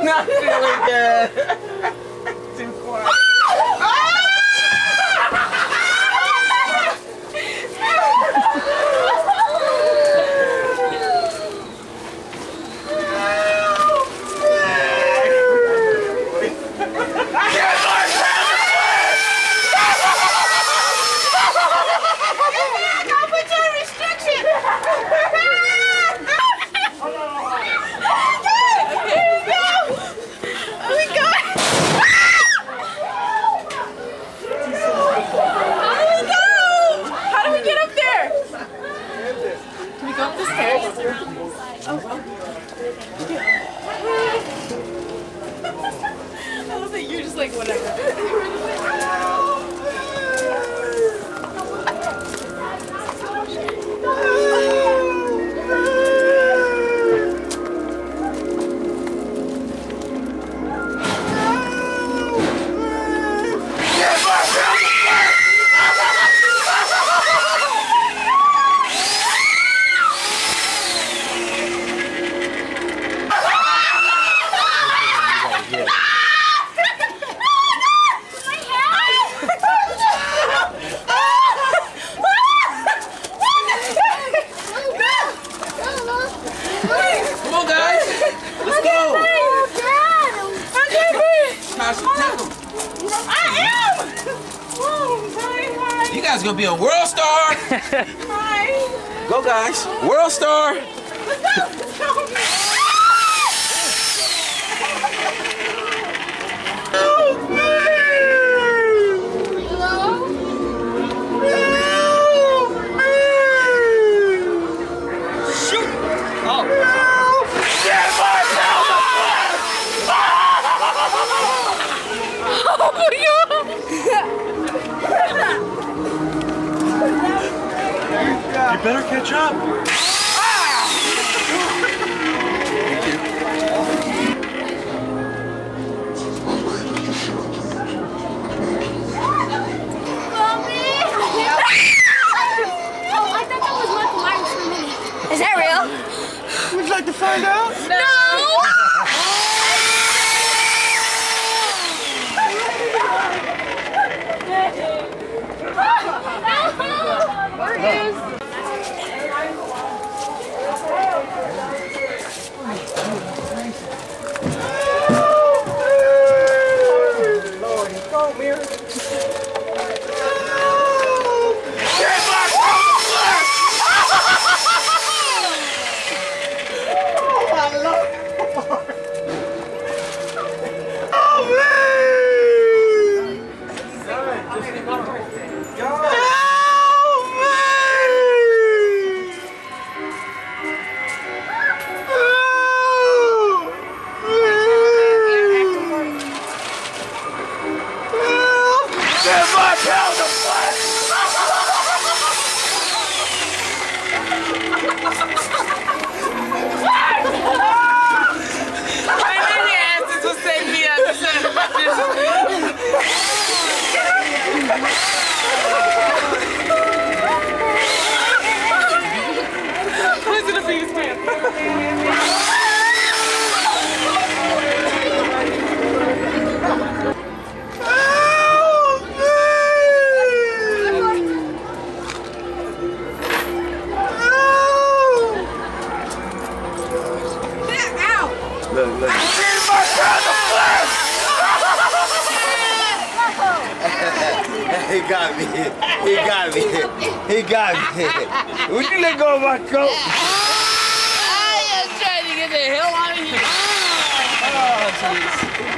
Not feeling good. Too quiet. You're just like, whatever. You guys gonna be on World Star. Hi. Go guys, World Star. You better catch up. Is that real? Would you like to find out? No! Where is? Lord, go, Mary. Look. He got me. He got me. He got me. Would you let go of my coat? I am trying to get the hell out of here. Oh, jeez.